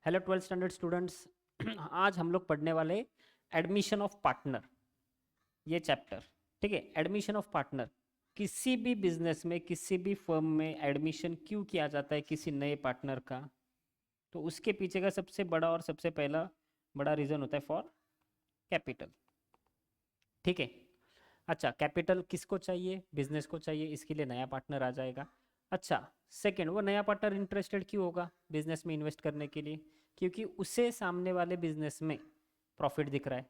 Hello 12th standard students. आज हम लोग पढ़ने वाले एडमिशन ऑफ पार्टनर, ये चैप्टर। ठीक है, एडमिशन ऑफ पार्टनर। किसी भी बिजनेस में, किसी भी फर्म में एडमिशन क्यों किया जाता है किसी नए पार्टनर का, तो उसके पीछे का सबसे बड़ा और सबसे पहला बड़ा रीज़न होता है फॉर कैपिटल। ठीक है। अच्छा, कैपिटल किसको चाहिए? बिजनेस को चाहिए, इसके लिए नया पार्टनर आ जाएगा। अच्छा, सेकंड, वो नया पार्टनर इंटरेस्टेड क्यों होगा बिजनेस में इन्वेस्ट करने के लिए? क्योंकि उसे सामने वाले बिजनेस में प्रॉफिट दिख रहा है।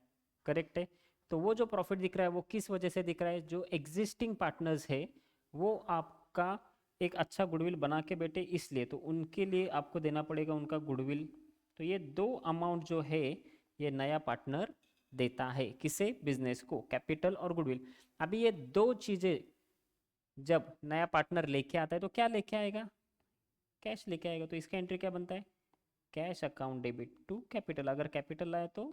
करेक्ट है। तो वो जो प्रॉफिट दिख रहा है वो किस वजह से दिख रहा है? जो एग्जिस्टिंग पार्टनर्स है वो आपका एक अच्छा गुडविल बना के बैठे, इसलिए तो उनके लिए आपको देना पड़ेगा उनका गुडविल। तो ये दो अमाउंट जो है ये नया पार्टनर देता है किसे? बिजनेस को, कैपिटल और गुडविल। अभी ये दो चीजें जब नया पार्टनर लेके आता है तो क्या लेके आएगा? कैश लेके आएगा। तो इसका एंट्री क्या बनता है? Cash account debit to capital. अगर कैपिटल लाया तो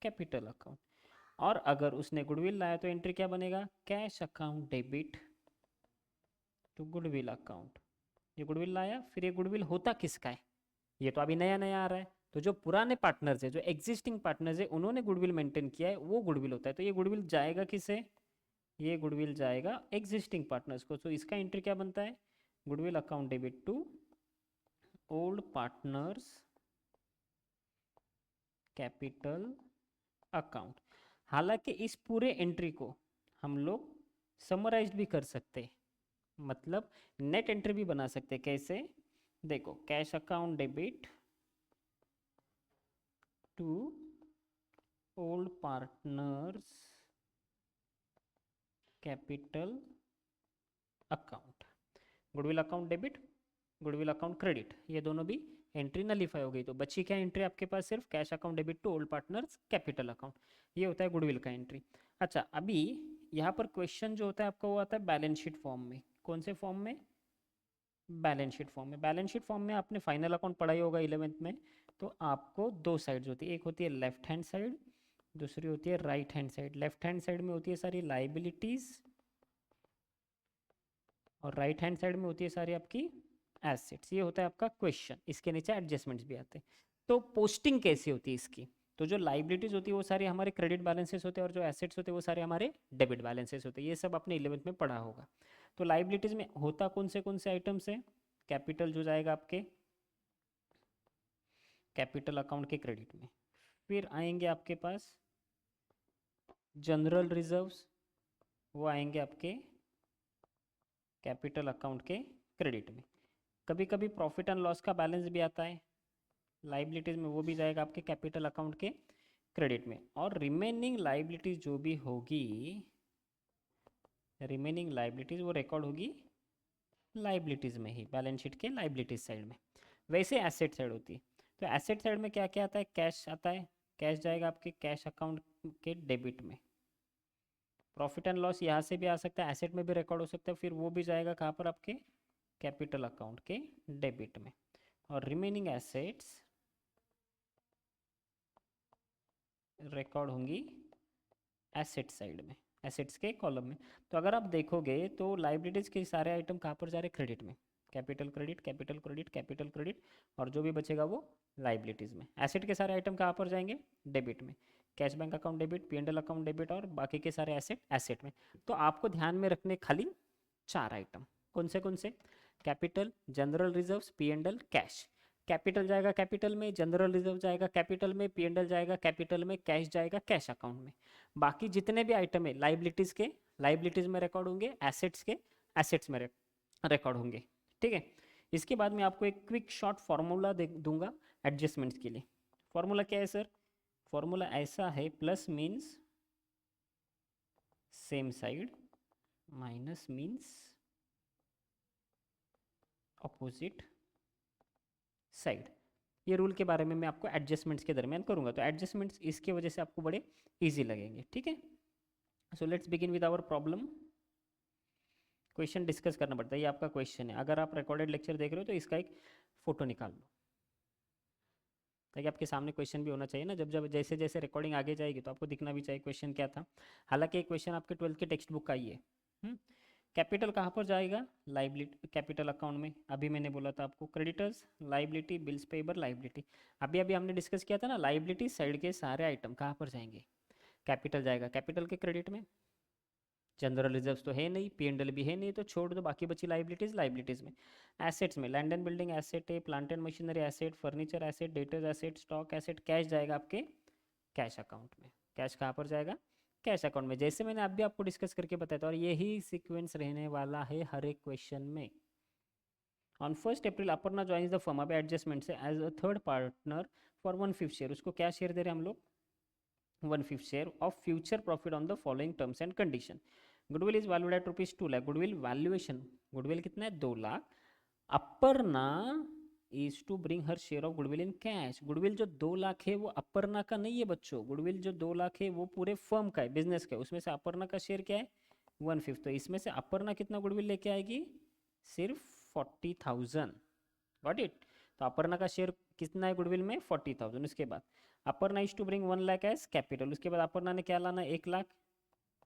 कैपिटल अकाउंट, और अगर उसने गुडविल लाया तो एंट्री क्या बनेगा? Cash account debit to goodwill account. ये गुडविल लाया, फिर ये गुडविल होता किसका है? ये तो अभी नया नया आ रहा है। तो जो पुराने पार्टनर्स है, जो एग्जिस्टिंग पार्टनर्स है, उन्होंने गुडविल मेंटेन किया है, वो गुडविल होता है। तो ये गुडविल जाएगा किसे? ये गुडविल जाएगा एग्जिस्टिंग पार्टनर्स को। तो इसका एंट्री क्या बनता है? Goodwill account debit to old partners capital account. हालांकि इस पूरे एंट्री को हम लोग समराइज भी कर सकते हैं, मतलब नेट एंट्री भी बना सकते हैं। कैसे? देखो, cash account debit to old partners capital account. Goodwill account debit, goodwill account credit, ये दोनों भी एंट्री नलीफाई हो गई। तो बची क्या एंट्री आपके पास? सिर्फ cash account debit to old partners capital account. ये होता है गुडविल का एंट्री। अच्छा, अभी यहाँ पर क्वेश्चन जो होता है आपका वो आता है बैलेंस शीट फॉर्म में। कौन से फॉर्म में? बैलेंस शीट फॉर्म में। बैलेंस शीट फॉर्म में आपने फाइनल अकाउंट पढ़ा ही होगा 11th में। तो आपको दो साइड्स होती है, एक होती है लेफ्ट हैंड साइड, दूसरी होती है right hand side. Left hand side में होती है सारी लाइबिलिटीज, और राइट हैंड साइड में होती है सारी आपकी एसेट्स। ये होता है आपका क्वेश्चन। इसके नीचे एडजस्टमेंट्स भी आते हैं। तो पोस्टिंग कैसी होती है इसकी? तो जो लाइबिलिटीज होती है वो सारी हमारे क्रेडिट बैलेंसेस होते हैं, और जो एसेट्स होते हैं वो सारे हमारे डेबिट बैलेंसेस होते हैं। ये सब आपने 11th में पढ़ा होगा। तो लाइबिलिटीज में होता कौन से आइटम्स है? कैपिटल जो जाएगा आपके कैपिटल अकाउंट के क्रेडिट में। फिर आएंगे आपके पास जनरल रिजर्व्स, वो आएंगे आपके कैपिटल अकाउंट के क्रेडिट में। कभी कभी प्रॉफिट एंड लॉस का बैलेंस भी आता है लाइबिलिटीज में, वो भी जाएगा आपके कैपिटल अकाउंट के क्रेडिट में। और रिमेनिंग लाइबिलिटीज जो भी होगी, रिमेनिंग लाइबिलिटीज वो रिकॉर्ड होगी लाइबिलिटीज में ही, बैलेंस शीट के लाइबिलिटीज साइड में। वैसे एसेट साइड होती है। तो एसेट साइड में क्या क्या आता है? कैश आता है, कैश जाएगा आपके कैश अकाउंट के डेबिट में। प्रॉफिट एंड लॉस यहाँ से भी आ सकता है, एसेट में भी रिकॉर्ड हो सकता है, फिर वो भी जाएगा कहाँ पर? आपके कैपिटल अकाउंट के डेबिट में। और रिमेनिंग एसेट्स रिकॉर्ड होंगी एसेट साइड में, एसेट्स के कॉलम में। तो अगर आप देखोगे तो लाइबिलिटीज के सारे आइटम कहाँ पर जा रहे हैं? क्रेडिट में। Capital credit, capital credit, capital credit, और जो भी बचेगा वो लाइबिलिटीज में। एसेट के सारे आइटम कहाँ पर जाएंगे? डेबिट में। Cash bank account debit, P and L account debit, और बाकी के सारे एसेट एसेट में। तो आपको ध्यान में रखने खाली चार आइटम। कौन से? Capital, general reserves, P and L, cash. Capital जाएगा कैपिटल में, जनरल रिजर्व जाएगा कैपिटल में, पी एंड एल जाएगा कैपिटल में, कैश जाएगा कैश अकाउंट में। बाकी जितने भी आइटम है लाइबिलिटीज के, लाइबिलिटीज में रिकॉर्ड होंगे, एसेट्स के एसेट्स में रिकॉर्ड होंगे। ठीक है। इसके बाद मैं आपको एक क्विक शॉर्ट फार्मूला दूंगा एडजस्टमेंट्स के लिए। फार्मूला क्या है सर? फार्मूला ऐसा है, plus means same side, minus means opposite side. ये रूल के बारे में मैं आपको एडजस्टमेंट्स के दरमियान करूंगा। तो एडजस्टमेंट्स इसके वजह से आपको बड़े इजी लगेंगे। ठीक है। So let's begin with our problem. Question discuss करना पड़ता है, ये आपका क्वेश्चन है। अगर आप रिकॉर्डेड लेक्चर देख रहे हो तो इसका एक फोटो निकाल लो, ताकि आपके सामने क्वेश्चन भी होना चाहिए ना। जब जब जैसे जैसे रिकॉर्डिंग आगे जाएगी तो आपको दिखना भी चाहिए क्वेश्चन क्या था। हालांकि एक क्वेश्चन आपके 12th के टेक्स्ट बुक का ही है। कैपिटल कहाँ पर जाएगा, लाइबिलिटी कैपिटल अकाउंट में। अभी मैंने बोला था आपको creditors, liability, bills payable, liability. अभी अभी हमने डिस्कस किया था ना, लाइबिलिटी साइड के सारे आइटम कहाँ पर जाएंगे, कैपिटल जाएगा, कैपिटल के क्रेडिट में। जनरल रिजर्व्स तो है नहीं, P&L भी है नहीं, तो छोड़ दो, बाकी बची लाइबिलिटीज, लाइबिलिटीज में एसेट्स में लैंड एंड बिल्डिंग एसेट है, plant and machinery asset, furniture asset, debtors asset, stock asset, cash जाएगा आपके कैश अकाउंट में। कैश कहाँ पर जाएगा, कैश अकाउंट में, जैसे मैंने अभी आपको डिस्कस करके बताया था, और यही सीक्वेंस रहने वाला है हर एक क्वेश्चन में। On 1 April Aparna joins the firm, अब एडजस्टमेंट से as a third partner for 1/5 share, उसको क्या शेयर दे रहे हैं हम लोग, 1/5 share of future profit on the following terms and condition. Goodwill is valued at ₹2 lakh, goodwill valuation, goodwill कितना है 2 lakh. Aparna is to bring her share of goodwill in cash, goodwill जो 2 लाख है वो अपर्णा का नहीं है बच्चों, गुडविल जो 2 लाख है वो पूरे फर्म का है, बिजनेस का है, उसमें से अपर्णा का शेयर क्या है 1/5, तो इसमें से अपर्णा कितना गुडविल लेके आएगी, सिर्फ 40,000, गॉट इट। तो अपर्णा का शेयर कितना है गुडविल में 40,000। उसके बाद Aparna is to bring 1 lakh as capital, उसके बाद अपर्णा ने क्या लाना 1 लाख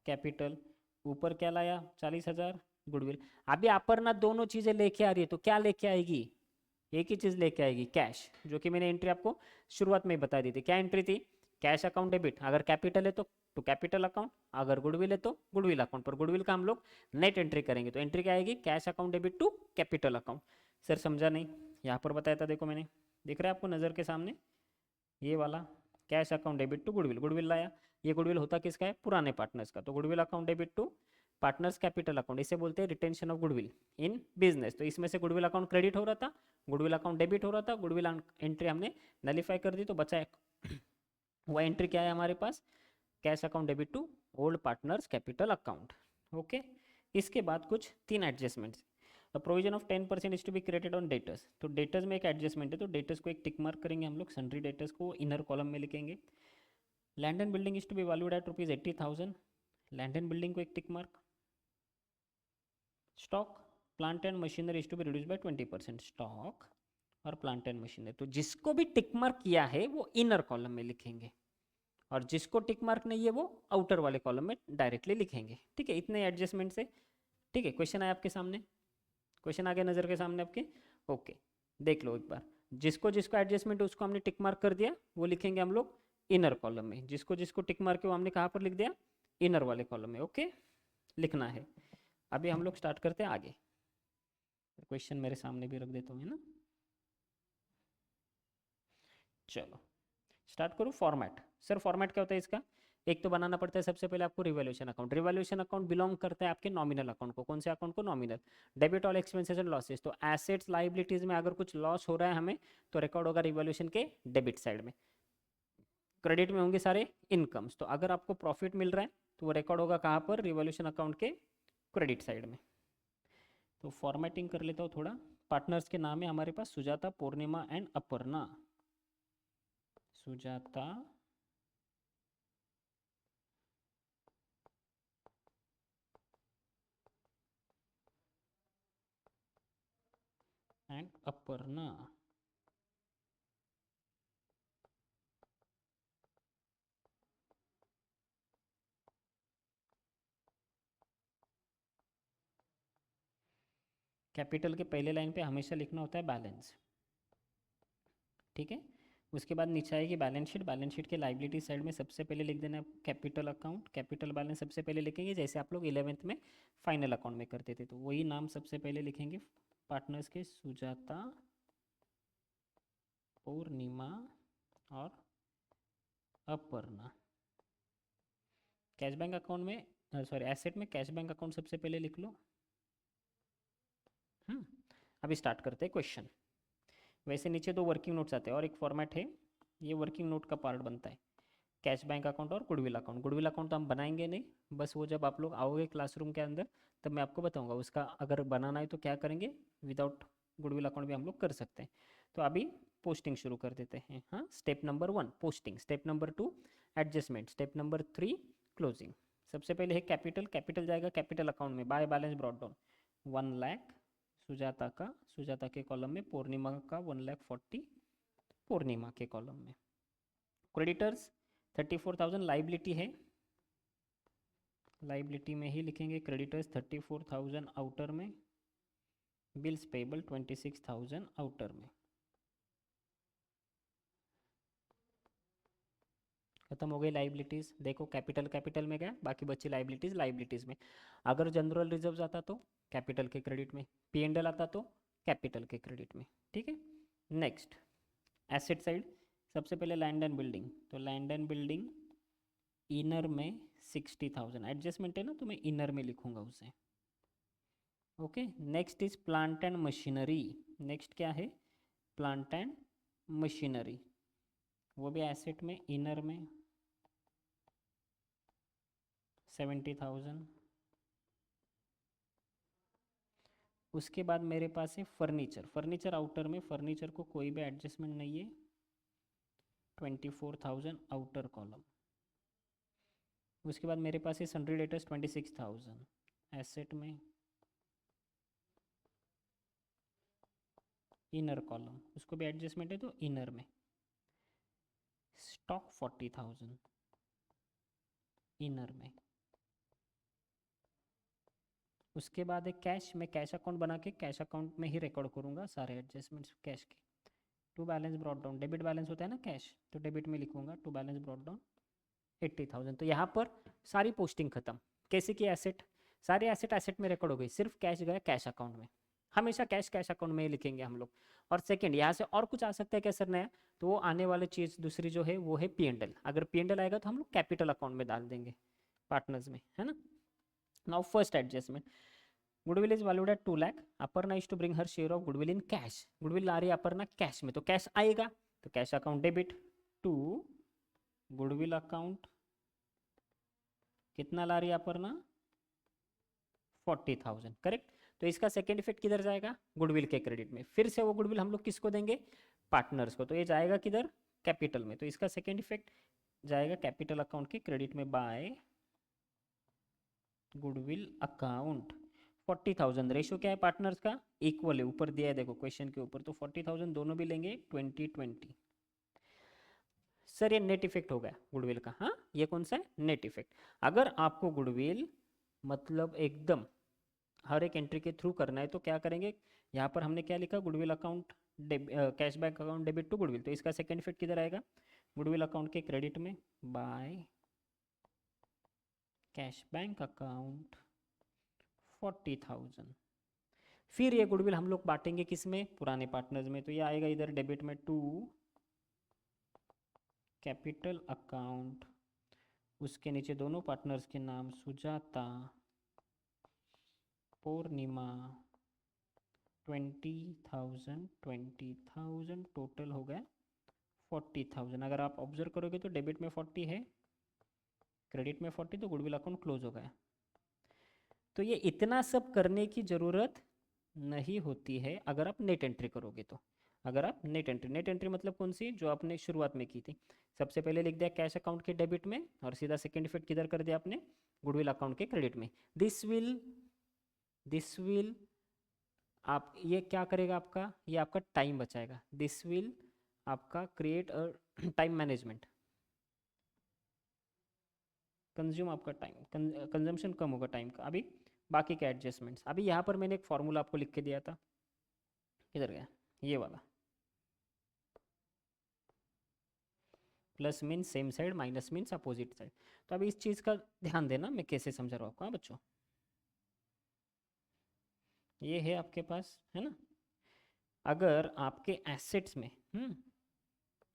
कैपिटल, ऊपर क्या लाया 40,000 गुडविल। अभी अपर्णा दोनों चीजें लेके आ रही है, तो क्या लेके आएगी, एक ही चीज लेके आएगी कैश, जो कि मैंने एंट्री आपको शुरुआत में ही बता दी थी। क्या एंट्री थी, कैश अकाउंट डेबिट, अगर कैपिटल है तो कैपिटल अकाउंट, अगर गुडविल है तो गुडविल अकाउंट, पर गुडविल का हम लोग नेट एंट्री करेंगे, तो एंट्री क्या आएगी, cash account debit to capital account. Sir समझा नहीं, यहाँ पर बताया था, देखो मैंने, दिख रहा है आपको नज़र के सामने, ये वाला cash account debit to goodwill, goodwill लाया, ये गुडविल होता किसका है, पुराने पार्टनर्स का, तो goodwill account debit to partners capital account, इसे बोलते हैं retention of goodwill in business. तो इसमें से गुडविल अकाउंट क्रेडिट हो रहा था, गुडविल अकाउंट डेबिट हो रहा था, गुडविल एंट्री हमने नलीफाई कर दी, तो बचा वो एंट्री क्या है हमारे पास, cash account debit to old partners capital account. Okay, इसके बाद कुछ 3 adjustments. Provision of 10% is to be created on debtors, तो डेटर्स में एक एडजस्टमेंट है, तो डेटर्स को एक टिक मार्क करेंगे हम लोग, सन्ड्री डेटर्स को इनर कॉलम में लिखेंगे। Land and building is to be valued at ₹80,000, land and building को एक tick mark. Stock, plant and machinery is to be reduce by 20%, stock और प्लांट एंड मशीनरी, तो जिसको भी टिक मार्क किया है वो इनर कॉलम में लिखेंगे, और जिसको टिक मार्क नहीं है वो आउटर वाले कॉलम में डायरेक्टली लिखेंगे। ठीक है, इतने एडजस्टमेंट से। ठीक है, क्वेश्चन आया आपके सामने, क्वेश्चन आ गया नज़र के सामने आपके। ओके, देख लो एक बार, जिसको जिसको एडजस्टमेंट है उसको हमने टिक मार्क कर दिया, वो लिखेंगे हम लोग इनर कॉलम में, जिसको जिसको टिक मार्क है वो हमने कहाँ पर लिख दिया, इनर वाले कॉलम में। ओके, लिखना है। अभी हम लोग स्टार्ट करते हैं आगे, क्वेश्चन मेरे सामने भी रख देता हूँ, है ना। चलो स्टार्ट करूँ। फॉर्मेट, सर फॉर्मेट क्या होता है इसका, एक तो बनाना पड़ता है सबसे पहले आपको revaluation account. Revaluation account belong करता है आपके नॉमिनल अकाउंट को, कौन से अकाउंट को, nominal. Debit all expenses and losses, तो एसेट्स लाइबिलिटीज में अगर कुछ लॉस हो रहा है हमें तो रिकॉर्ड होगा रिवैल्यूएशन के डेबिट साइड में। क्रेडिट में होंगे सारे इनकम्स, तो अगर आपको प्रॉफिट मिल रहा है तो वो रिकॉर्ड होगा कहाँ पर, रिवैल्यूएशन अकाउंट के क्रेडिट साइड में। तो फॉर्मेटिंग कर लेता हूँ थोड़ा। पार्टनर्स के नाम है हमारे पास Sujata, Purnima and Aparna. Sujata, and Aparna. Capital के पहले लाइन पे हमेशा लिखना होता है बैलेंस, ठीक है। उसके बाद नीचे आएगी बैलेंस शीट, बैलेंस शीट के लाइबिलिटी साइड में सबसे पहले लिख देना कैपिटल अकाउंट, कैपिटल बैलेंस सबसे पहले लिखेंगे, जैसे आप लोग 11th में फाइनल अकाउंट में करते थे, तो वही नाम सबसे पहले लिखेंगे पार्टनर्स के, सुजाता, पूर्णिमा और अपर्णा। कैश बैंक अकाउंट में, सॉरी एसेट में कैश बैंक अकाउंट सबसे पहले लिख लो। अभी स्टार्ट करते हैं क्वेश्चन। वैसे नीचे 2 वर्किंग नोट्स आते हैं और एक फॉर्मेट है, ये वर्किंग नोट का पार्ट बनता है, कैश बैंक अकाउंट और गुडविल अकाउंट। गुडविल अकाउंट तो हम बनाएंगे नहीं, बस वो जब आप लोग आओगे क्लासरूम के अंदर तब मैं आपको बताऊंगा, उसका अगर बनाना है तो क्या करेंगे, विदाउट गुडविल अकाउंट भी हम लोग कर सकते हैं। तो अभी पोस्टिंग शुरू कर देते हैं। हाँ, step number 1 posting, step number 2 adjustment, step number 3 closing. सबसे पहले है कैपिटल, कैपिटल जाएगा कैपिटल अकाउंट में, by balance brought down 1 lakh Sujata का, सुजाता के कॉलम में, पूर्णिमा का 1,40,000 पूर्णिमा के कॉलम में। क्रेडिटर्स 34,000 लाइबिलिटी है, लाइबिलिटी में ही लिखेंगे क्रेडिटर्स 34,000 आउटर में, बिल्स पेबल 26,000 आउटर में। खत्म हो गई लाइबिलिटीज। देखो कैपिटल कैपिटल में गया, बाकी बची लाइबिलिटीज लाइबिलिटीज में। अगर जनरल रिजर्व आता तो कैपिटल के क्रेडिट में, P&L आता तो कैपिटल के क्रेडिट में। ठीक है, नेक्स्ट एसेट साइड। सबसे पहले लैंड एंड बिल्डिंग, तो लैंड एंड बिल्डिंग इनर में 60,000 एडजस्टमेंट है ना, तो मैं इनर में लिखूंगा उसे। Okay, next is plant and machinery. Next क्या है, प्लांट एंड मशीनरी, वो भी एसेट में इनर में 70,000। उसके बाद मेरे पास है फर्नीचर। फर्नीचर आउटर में, फर्नीचर को कोई भी एडजस्टमेंट नहीं है, 24,000 आउटर कॉलम। उसके बाद मेरे पास है सन्ड्री डेटर्स 26,000 एसेट में इनर कॉलम, उसको भी एडजस्टमेंट है तो इनर में। स्टॉक 40,000 इनर में। उसके बाद है कैश। मैं कैश अकाउंट बना के कैश अकाउंट में ही रिकॉर्ड करूंगा सारे एडजस्टमेंट्स कैश के। To balance brought down, debit balance होता है ना कैश, तो डेबिट में लिखूंगा टू बैलेंस ब्रॉट डाउन 80,000। तो यहाँ पर सारी पोस्टिंग खत्म। कैसे की एसेट, सारे एसेट एसेट में रिकॉर्ड हो गई, सिर्फ कैश गया कैश अकाउंट में। हमेशा कैश कैश अकाउंट में ही लिखेंगे हम लोग। और सेकंड, यहाँ से और कुछ आ सकता है क्या सर नया, तो वो आने वाली चीज़ दूसरी जो है वो है P&L। अगर P&L आएगा तो हम लोग कैपिटल अकाउंट में डाल देंगे पार्टनर्स में, है ना। Now first adjustment, goodwill is valued at 2 lakh. Aparna is to bring her share of goodwill in cash. Goodwill ला रही है अपर्णा कैश में, तो कैश आएगा, तो cash account debit to goodwill account. कितना ला रही है अपर्णा, 40,000, करेक्ट। तो इसका सेकेंड इफेक्ट किधर जाएगा, गुडविल के क्रेडिट में। फिर से वो गुडविल हम लोग किसको देंगे, पार्टनर्स को, तो ये जाएगा किधर, कैपिटल में। तो इसका सेकेंड इफेक्ट जाएगा कैपिटल अकाउंट के क्रेडिट में बाय गुडविल अकाउंट। 40,000 रेशियो क्या है पार्टनर्स का, इक्वल है, ऊपर दिया है देखो क्वेश्चन के ऊपर। तो 40,000 दोनों भी लेंगे 20-20। सर ये नेट इफेक्ट हो गया गुडविल का, हाँ ये कौन सा है, नेट इफेक्ट। अगर आपको गुडविल मतलब एकदम हर एक एंट्री के थ्रू करना है तो क्या करेंगे, यहाँ पर हमने क्या लिखा, goodwill account cashback account debit to goodwill. तो इसका सेकेंड इफेक्ट किधर आएगा, गुडविल अकाउंट के क्रेडिट में बाय कैश बैंक अकाउंट 40,000। फिर ये गुडविल हम लोग बांटेंगे किसमें, पुराने पार्टनर्स में। तो ये आएगा इधर डेबिट में टू कैपिटल अकाउंट, उसके नीचे दोनों पार्टनर्स के नाम सुजाता पूर्णिमा, 20,000 टोटल हो गया 40,000। अगर आप ऑब्जर्व करोगे तो डेबिट में 40 है, क्रेडिट में 40, तो गुडविल अकाउंट क्लोज हो गया। तो ये इतना सब करने की ज़रूरत नहीं होती है अगर आप नेट एंट्री करोगे तो। अगर आप नेट एंट्री मतलब कौन सी, जो आपने शुरुआत में की थी। सबसे पहले लिख दिया कैश अकाउंट के डेबिट में, और सीधा सेकेंड इफेक्ट किधर कर दिया आपने, गुडविल अकाउंट के क्रेडिट में। दिस विल आप ये क्या करेगा आपका, ये आपका टाइम बचाएगा। दिस विल आपका create a time management, consume आपका टाइम, कंजम्पशन कम होगा टाइम का। अभी बाकी के एडजस्टमेंट्स, अभी यहाँ पर मैंने एक फॉर्मूला आपको लिख के दिया था, किधर गया, ये वाला, plus means same side, minus means opposite side. तो अभी इस चीज़ का ध्यान देना, मैं कैसे समझा रहा हूँ आपको। हाँ बच्चों, ये है आपके पास, है ना। अगर आपके एसेट्स में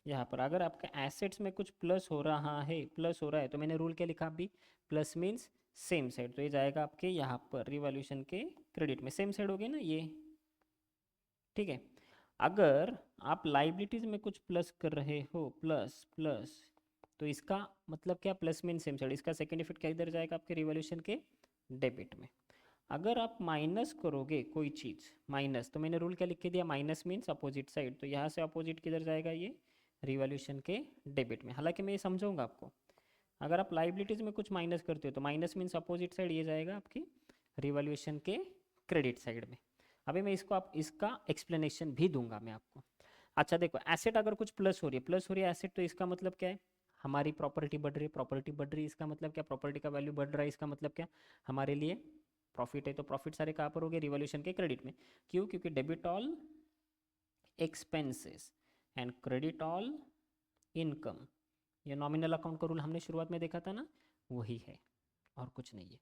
यहाँ पर अगर आपका एसेट्स में कुछ प्लस हो रहा है, प्लस हो रहा है, तो मैंने रूल क्या लिखा अभी, प्लस मीन्स सेम साइड। तो ये जाएगा आपके यहाँ पर रिवॉल्यूशन के क्रेडिट में, सेम साइड हो गई ना ये, ठीक है। अगर आप लाइबिलिटीज में कुछ प्लस कर रहे हो, प्लस प्लस, तो इसका मतलब क्या, प्लस मीन सेम साइड, इसका सेकेंड इफेक्ट क्या इधर जाएगा आपके रिवॉल्यूशन के डेबिट में। अगर आप माइनस करोगे कोई चीज़, माइनस, तो मैंने रूल क्या लिख के दिया, माइनस मीन्स अपोजिट साइड। तो यहाँ से अपोजिट किधर जाएगा, ये रिवॉल्यूशन के डेबिट में। हालांकि मैं ये समझाऊंगा आपको, अगर आप लाइबिलिटीज़ में कुछ माइनस करते हो तो माइनस मीन्स अपोजिट साइड, ये जाएगा आपकी रिवॉल्यूशन के क्रेडिट साइड में। अभी मैं इसको आप इसका एक्सप्लेनेशन भी दूंगा मैं आपको। अच्छा देखो, एसेट अगर कुछ प्लस हो रही है, प्लस हो रही है एसेट, तो इसका मतलब क्या है, हमारी प्रॉपर्टी बढ़ रही है, प्रॉपर्टी बढ़ रही है इसका मतलब क्या, प्रॉपर्टी का वैल्यू बढ़ रहा है इसका मतलब क्या, हमारे लिए प्रॉफिट है। तो प्रॉफिट सारे कहाँ पर हो गए, रिवॉल्यूशन के क्रेडिट में। क्यों, क्योंकि debit all expenses and credit all income, ये नॉमिनल अकाउंट का रूल हमने शुरुआत में देखा था ना, वही है और कुछ नहीं है।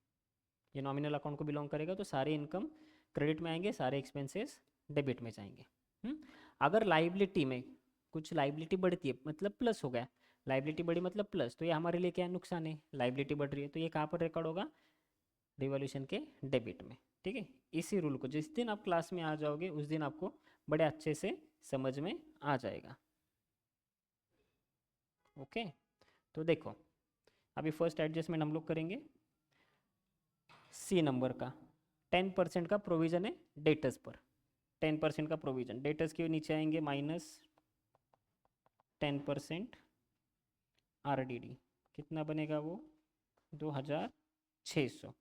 ये नॉमिनल अकाउंट को बिलोंग करेगा, तो सारे इनकम क्रेडिट में आएंगे, सारे एक्सपेंसेस डेबिट में जाएंगे। अगर लाइबिलिटी में कुछ लाइबिलिटी बढ़ती है मतलब प्लस हो गया, लाइबिलिटी बढ़ी मतलब प्लस, तो ये हमारे लिए क्या नुकसान है, लाइबिलिटी बढ़ रही है, तो ये कहाँ पर रिकॉर्ड होगा, रिवॉल्यूशन के डेबिट में। ठीक है, इसी रूल को जिस दिन आप क्लास में आ जाओगे उस दिन आपको बड़े अच्छे से समझ में आ जाएगा। ओके, तो देखो अभी फर्स्ट एडजस्टमेंट हम लोग करेंगे सी नंबर का। 10% का प्रोविजन है डेटर्स पर, 10% का प्रोविजन, डेटर्स के नीचे आएंगे -10% RDD, कितना बनेगा वो 2600।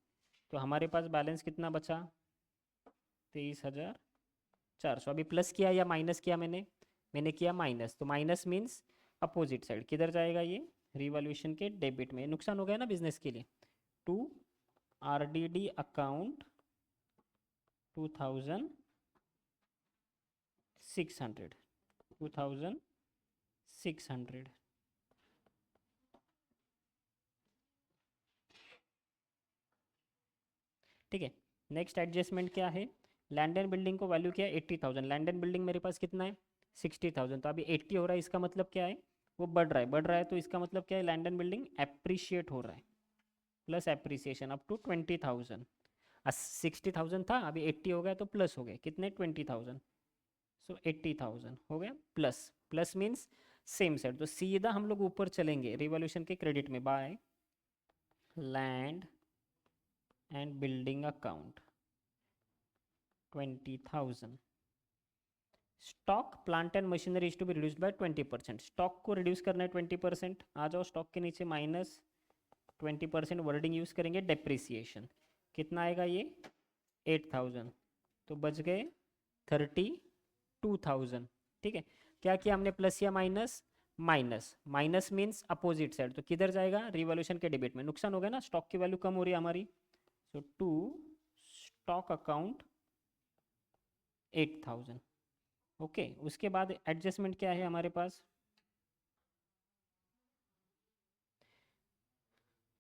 तो हमारे पास बैलेंस कितना बचा 23,400। अभी प्लस किया या माइनस किया, मैंने किया माइनस, तो माइनस मीन्स अपोजिट साइड किधर जाएगा, ये रिवॉल्यूशन के डेबिट में। नुकसान हो गया ना बिजनेस के लिए। To RDD account 2600। ठीक है, नेक्स्ट एडजस्टमेंट क्या है, लैंड एंड बिल्डिंग को वैल्यू क्या है 80,000, लैंड एंड बिल्डिंग मेरे पास कितना है 60,000, तो अभी 80 हो रहा है, इसका मतलब क्या है, वो बढ़ रहा है, बढ़ रहा है, तो इसका मतलब क्या है, लैंड एंड बिल्डिंग एप्रिशिएट हो रहा है, प्लस एप्रिसिएशन अप टू 20,000। 60,000 था, अभी 80 हो गया, तो प्लस हो गए कितने 20,000, सो 80,000 हो गया plus. Plus means same side, तो सीधा हम लोग ऊपर चलेंगे रिवॉल्यूशन के क्रेडिट में, by land and building account 20,000। Stock plant and machinery is to be reduced by 20%, stock को रिड्यूस करना है 20%, आ जाओ स्टॉक के नीचे -20% वर्डिंग यूज करेंगे, डेप्रिसिएशन कितना आएगा ये 8,000, तो बच गए 32,000। ठीक है, क्या किया हमने, प्लस या minus, minus, minus means opposite side, तो किधर जाएगा, रिवॉल्यूशन के डेबिट में। नुकसान हो गया ना, स्टॉक की वैल्यू कम हो रही है हमारी, सो टू स्टॉक अकाउंट 8,000। ओके, उसके बाद एडजस्टमेंट क्या है हमारे पास,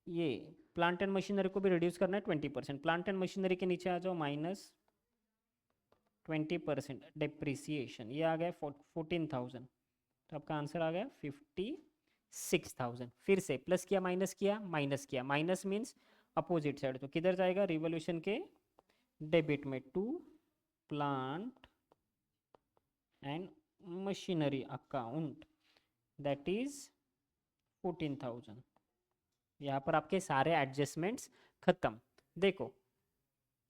ये प्लांट एंड मशीनरी को भी रिड्यूस करना है 20%, प्लांट एंड मशीनरी के नीचे आ जाओ -20% डेप्रिसिएशन, ये आ गया 14,000, तो आपका आंसर आ गया 56,000। फिर से प्लस किया माइनस किया, माइनस किया, माइनस मीन्स अपोजिट साइड, तो किधर जाएगा, रिवॉल्यूशन के डेबिट में, to plant and machinery account that is 14,000। यहाँ पर आपके सारे एडजस्टमेंट्स खत्म। देखो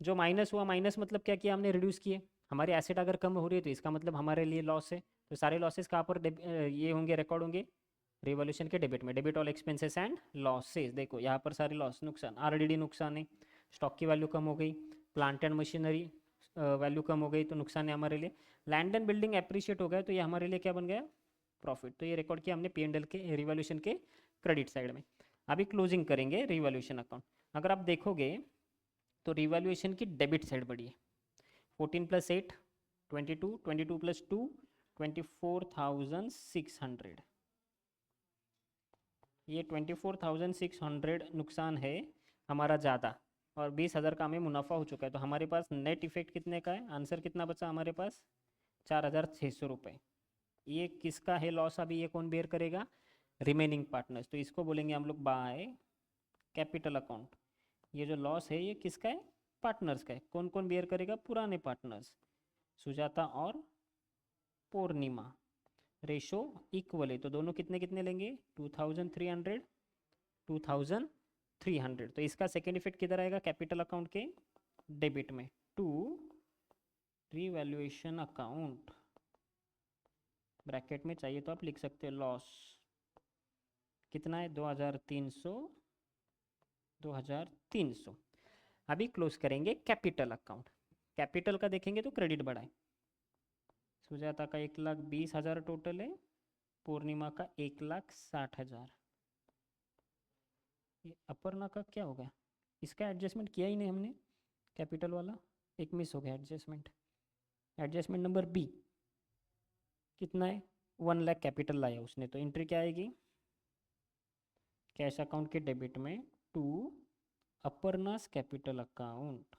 जो माइनस हुआ, माइनस मतलब क्या किया हमने, रिड्यूस किए, हमारी एसेट अगर कम हो रही है तो इसका मतलब हमारे लिए लॉस है, तो सारे लॉसेस कहाँ पर ये होंगे, रिकॉर्ड होंगे रिवॉल्यूशन के डेबिट में, debit all expenses and losses. देखो यहाँ पर सारे लॉस, नुकसान, RDD नुकसान है, स्टॉक की वैल्यू कम हो गई, प्लांट एंड मशीनरी वैल्यू कम हो गई, तो नुकसान है हमारे लिए, लैंड एंड बिल्डिंग एप्रिशिएट हो गया, तो ये हमारे लिए क्या बन गया, प्रॉफिट। तो ये रिकॉर्ड किया हमने P&L के रिवॉल्यूशन के क्रेडिट साइड में। अभी क्लोजिंग करेंगे रिवॉल्यूशन अकाउंट। अगर आप देखोगे तो रिवॉल्यूशन की डेबिट साइड बढ़ी है, 14 + 8 22, 22 + 2 24,600, ये 24,600 नुकसान है हमारा ज़्यादा, और 20,000 का हमें मुनाफा हो चुका है, तो हमारे पास नेट इफेक्ट कितने का है, आंसर कितना बचा हमारे पास 4,600 रुपये। ये किसका है लॉस, अभी ये कौन बेयर करेगा, रिमेनिंग पार्टनर्स, तो इसको बोलेंगे हम लोग बाय कैपिटल अकाउंट। ये जो लॉस है ये किसका है, पार्टनर्स का है, कौन कौन बेयर करेगा, पुराने पार्टनर्स, सुजाता और पूर्णिमा, रेशो इक्वल है, तो दोनों कितने कितने लेंगे 2,300 2,300, तो इसका सेकेंड इफेक्ट किधर आएगा, कैपिटल अकाउंट के डेबिट में, टू रिवैल्यूएशन अकाउंट, ब्रैकेट में चाहिए तो आप लिख सकते हो लॉस, कितना है 2,300। अभी क्लोज करेंगे कैपिटल अकाउंट, कैपिटल का देखेंगे तो क्रेडिट बढ़ा है, सुजाता का 1,20,000 टोटल है, पूर्णिमा का 1,60,000, ये अपर्णा का क्या हो गया, इसका एडजस्टमेंट किया ही नहीं हमने, कैपिटल वाला एक मिस हो गया एडजस्टमेंट। एडजस्टमेंट नंबर बी कितना है, 1 लाख कैपिटल लाया उसने, तो एंट्री क्या आएगी, कैश अकाउंट के डेबिट में टू अपर्णास कैपिटल अकाउंट,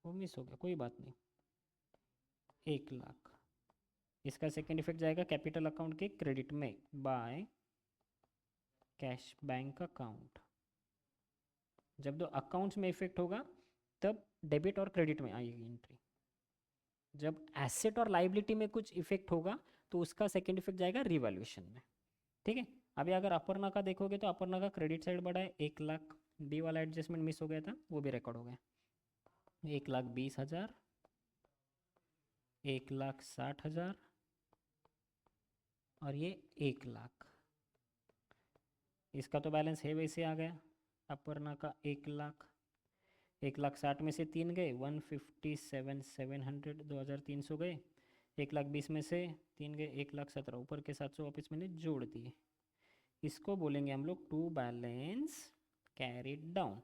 वो मिस हो गया, कोई बात नहीं, 1 लाख। इसका सेकेंड इफेक्ट जाएगा कैपिटल अकाउंट के क्रेडिट में बाय कैश बैंक अकाउंट। जब दो अकाउंट्स में इफेक्ट होगा तब डेबिट और क्रेडिट में आएगी एंट्री। जब एसेट और लाइबिलिटी में कुछ इफेक्ट होगा तो उसका सेकेंड इफेक्ट जाएगा रिवैल्यूएशन में। ठीक है, अभी अगर अपर्णा का देखोगे तो अपर्णा का क्रेडिट साइड बढ़ा है 1 लाख, बी वाला एडजस्टमेंट मिस हो गया था, वो भी रिकॉर्ड हो गया। 1,20,000, 1,60,000 और ये 1 लाख। इसका तो बैलेंस है वैसे आ गया, अपर्णा का 1 लाख, 1,60,000 में से 3 गए, 157,700, 2,300 गए, 1,20,000 में से 3 गए, 1,17,000, ऊपर के 700 वापस मैंने जोड़ दिए। इसको बोलेंगे हम लोग टू बैलेंस कैरिड डाउन।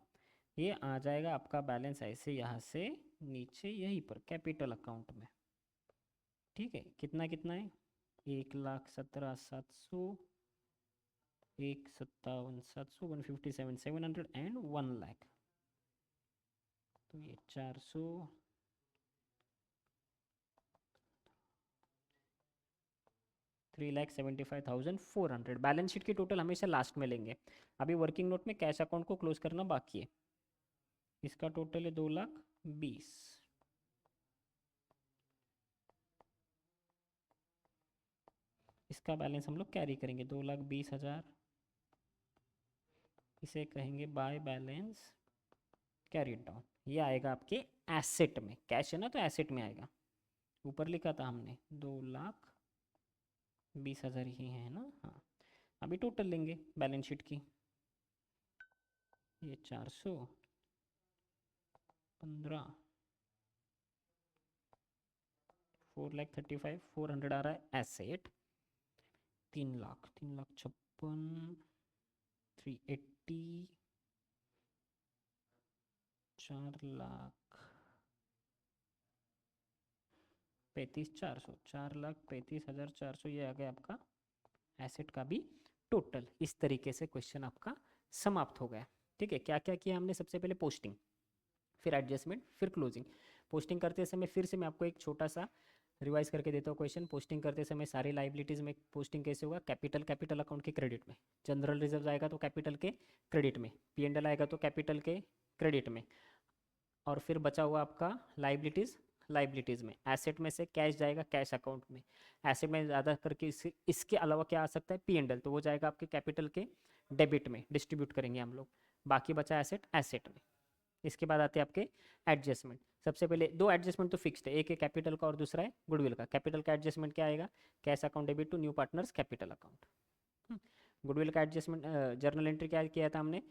ये आ जाएगा आपका बैलेंस ऐसे यहाँ से नीचे यहीं पर कैपिटल अकाउंट में। ठीक है, कितना कितना है, 1,17,700, 1,57,700, 157,700 एंड 1 लाख। तो ये 400, 3,75,400। बैलेंस शीट की टोटल हमेशा लास्ट में लेंगे। अभी वर्किंग नोट में कैश अकाउंट को क्लोज करना बाकी है, इसका टोटल है 2,20,000। इसका बैलेंस हम लोग कैरी करेंगे 2,20,000, इसे कहेंगे बाय बैलेंस कैरी डाउन। ये आएगा आपके एसेट में, कैश है ना तो एसेट में आएगा। ऊपर लिखा था हमने 2,20,000 ही है ना, हाँ। अभी टोटल लेंगे बैलेंस शीट की, ये 415, 4,35,000, 400 आ रहा है एसेट, 3 लाख, 3,56,000, 380, 4,35,400, 4,35,400, ये आ गया आपका एसेट का भी टोटल। इस तरीके से क्वेश्चन आपका समाप्त हो गया। ठीक है, क्या क्या किया हमने, सबसे पहले पोस्टिंग, फिर एडजस्टमेंट, फिर क्लोजिंग। पोस्टिंग करते समय फिर से मैं आपको एक छोटा सा रिवाइज करके देता हूँ क्वेश्चन। पोस्टिंग करते समय सारी लाइबिलिटीज़ में पोस्टिंग कैसे होगा, कैपिटल अकाउंट के क्रेडिट में, जनरल रिजर्व आएगा तो कैपिटल के क्रेडिट में, P&L आएगा तो कैपिटल के क्रेडिट में, और फिर बचा हुआ आपका लाइबिलिटीज़ में, एसेट में से कैश जाएगा कैश अकाउंट में, एसेट में ज़्यादा करके इसके अलावा क्या आ सकता है P&L, तो वो जाएगा आपके कैपिटल के डेबिट में, डिस्ट्रीब्यूट करेंगे हम लोग। बाकी बचा एसेट में। इसके बाद आते हैं आपके एडजस्टमेंट। सबसे पहले दो एडजस्टमेंट तो फिक्स्ड है, एक है कैपिटल का और दूसरा है गुडविल का। कैपिटल का एडजस्टमेंट क्या आएगा, cash account debit to new partners capital account. Goodwill का एडजस्टमेंट जर्नल एंट्री क्या किया था हमने,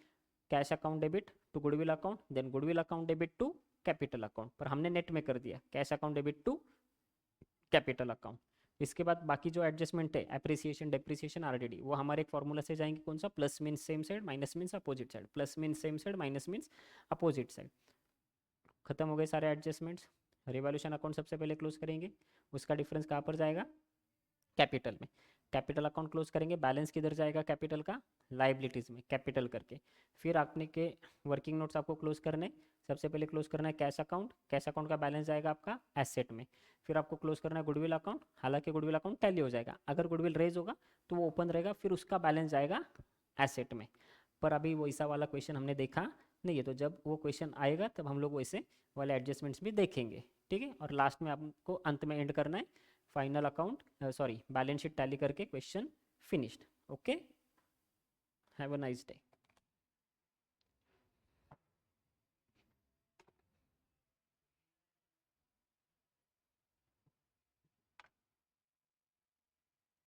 cash account debit to goodwill account, then goodwill account debit to capital account, पर हमने नेट में कर दिया cash account debit to capital account. इसके बाद बाकी जो एडजस्टमेंट है एप्रिसिएशन, डेप्रिसिएशन, आरडीडी, वो हमारे एक फॉर्मूला से जाएंगे, कौन सा, plus means same side, minus means opposite side, plus means same side, minus means opposite side. खत्म हो गए सारे एडजस्टमेंट्स। रिवॉल्यूशन अकाउंट सबसे पहले क्लोज करेंगे, उसका डिफरेंस कहाँ पर जाएगा, कैपिटल में। कैपिटल अकाउंट क्लोज करेंगे, बैलेंस किधर जाएगा कैपिटल का, लाइबिलिटीज़ में, कैपिटल करके। फिर आपने के वर्किंग नोट्स आपको क्लोज करने, सबसे पहले क्लोज करना है कैश अकाउंट, कैश अकाउंट का बैलेंस जाएगा आपका एसेट में। फिर आपको क्लोज करना है गुडविल अकाउंट, हालांकि गुडविल अकाउंट टैली हो जाएगा, अगर गुडविल रेज होगा तो वो ओपन रहेगा, फिर उसका बैलेंस जाएगा एसेट में। पर अभी वो ऐसा वाला क्वेश्चन हमने देखा नहीं है, तो जब वो क्वेश्चन आएगा तब हम लोग वैसे वाले एडजस्टमेंट्स भी देखेंगे। ठीक है, और लास्ट में आपको अंत में एंड करना है final account, sorry balance sheet tally करके question finished. Okay, have a nice day.